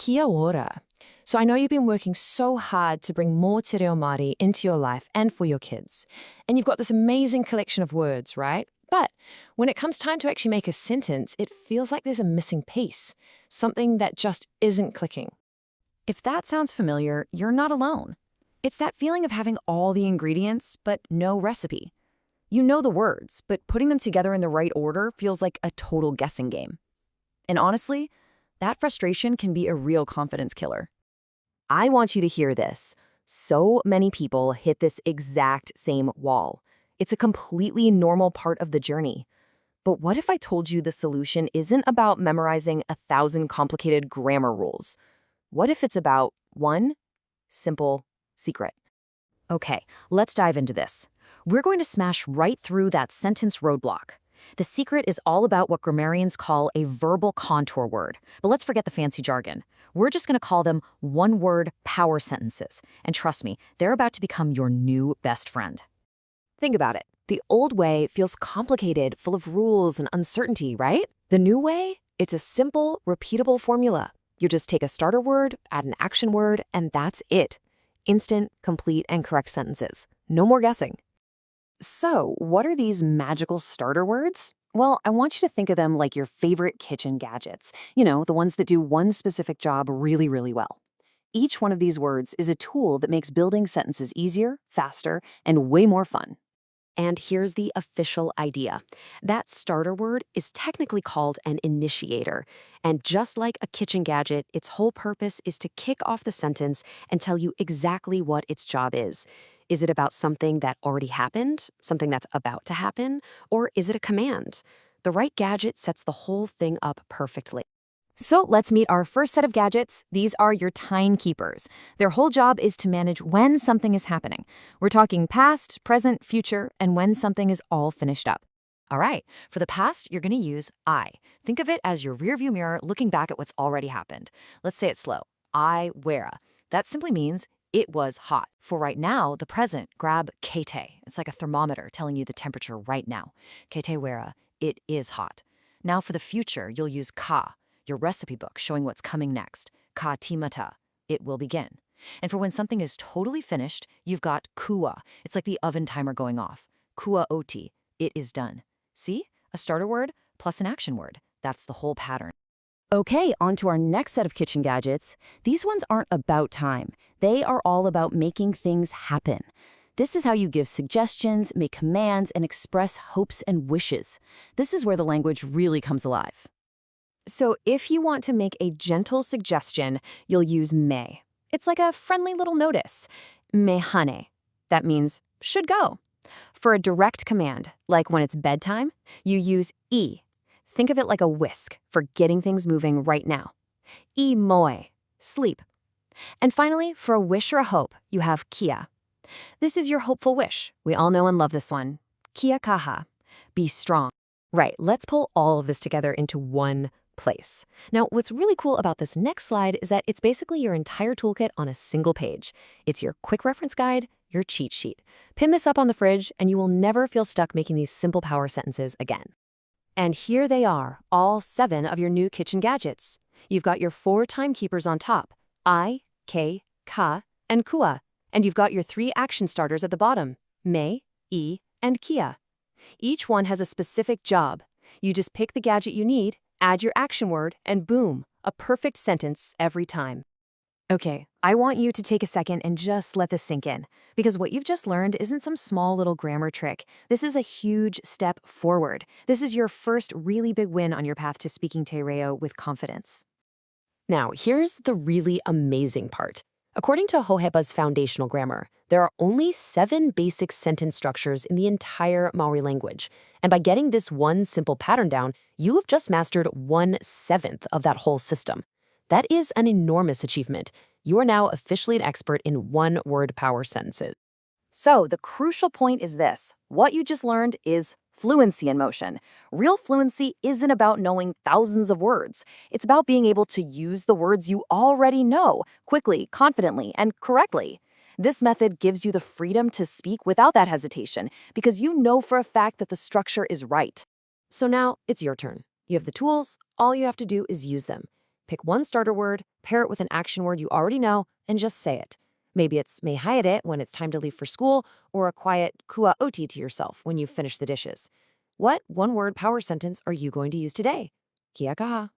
Kia ora. So I know you've been working so hard to bring more te reo Māori into your life and for your kids. And you've got this amazing collection of words, right? But when it comes time to actually make a sentence, it feels like there's a missing piece, something that just isn't clicking. If that sounds familiar, you're not alone. It's that feeling of having all the ingredients, but no recipe. You know the words, but putting them together in the right order feels like a total guessing game. And honestly, that frustration can be a real confidence killer. I want you to hear this. So many people hit this exact same wall. It's a completely normal part of the journey. But what if I told you the solution isn't about memorizing 1,000 complicated grammar rules? What if it's about one simple secret? Okay, let's dive into this. We're going to smash right through that sentence roadblock. The secret is all about what grammarians call a verbal contour word. But let's forget the fancy jargon. We're just going to call them one-word power sentences. And trust me, they're about to become your new best friend. Think about it. The old way feels complicated, full of rules and uncertainty, right? The new way? It's a simple, repeatable formula. You just take a starter word, add an action word, and that's it. Instant, complete, and correct sentences. No more guessing. So, what are these magical starter words? Well, I want you to think of them like your favorite kitchen gadgets. You know, the ones that do one specific job really, really well. Each one of these words is a tool that makes building sentences easier, faster, and way more fun. And here's the official idea. That starter word is technically called an initiator. And just like a kitchen gadget, its whole purpose is to kick off the sentence and tell you exactly what its job is. Is it about something that already happened, something that's about to happen, or is it a command? The right gadget sets the whole thing up perfectly. So let's meet our first set of gadgets. These are your timekeepers. Their whole job is to manage when something is happening. We're talking past, present, future, and when something is all finished up. All right, for the past, you're going to use I. Think of it as your rearview mirror looking back at what's already happened. Let's say it slow. I wera. That simply means it was hot. For right now, the present, grab kete. It's like a thermometer telling you the temperature right now. Kete wera, it is hot. Now for the future, you'll use ka, your recipe book showing what's coming next. Ka timata, it will begin. And for when something is totally finished, you've got kua. It's like the oven timer going off. Kua oti, it is done. See? A starter word plus an action word. That's the whole pattern. Okay, on to our next set of kitchen gadgets. These ones aren't about time. They are all about making things happen. This is how you give suggestions, make commands, and express hopes and wishes. This is where the language really comes alive. So if you want to make a gentle suggestion, you'll use me. It's like a friendly little notice. Me hane. That means should go. For a direct command, like when it's bedtime, you use e. Think of it like a whisk for getting things moving right now. I moe, sleep. And finally, for a wish or a hope, you have kia. This is your hopeful wish. We all know and love this one. Kia kaha, be strong. Right, let's pull all of this together into one place. Now, what's really cool about this next slide is that it's basically your entire toolkit on a single page. It's your quick reference guide, your cheat sheet. Pin this up on the fridge, and you will never feel stuck making these simple power sentences again. And here they are, all 7 of your new kitchen gadgets. You've got your 4 timekeepers on top, I, K, Ka, and Kua. And you've got your 3 action starters at the bottom, Me, E, and Kia. Each one has a specific job. You just pick the gadget you need, add your action word, and boom, a perfect sentence every time. Okay, I want you to take a second and just let this sink in, because what you've just learned isn't some small little grammar trick. This is a huge step forward. This is your first really big win on your path to speaking te reo with confidence. Now, here's the really amazing part. According to Hohepa's foundational grammar, there are only 7 basic sentence structures in the entire Maori language. And by getting this one simple pattern down, you have just mastered 1/7 of that whole system. That is an enormous achievement. You are now officially an expert in one-word power sentences. So the crucial point is this. What you just learned is fluency in motion. Real fluency isn't about knowing thousands of words. It's about being able to use the words you already know quickly, confidently, and correctly. This method gives you the freedom to speak without that hesitation because you know for a fact that the structure is right. So now it's your turn. You have the tools. All you have to do is use them. Pick one starter word, pair it with an action word you already know, and just say it. Maybe it's me haere when it's time to leave for school, or a quiet kua oti to yourself when you've finished the dishes. What one-word power sentence are you going to use today? Kia kaha.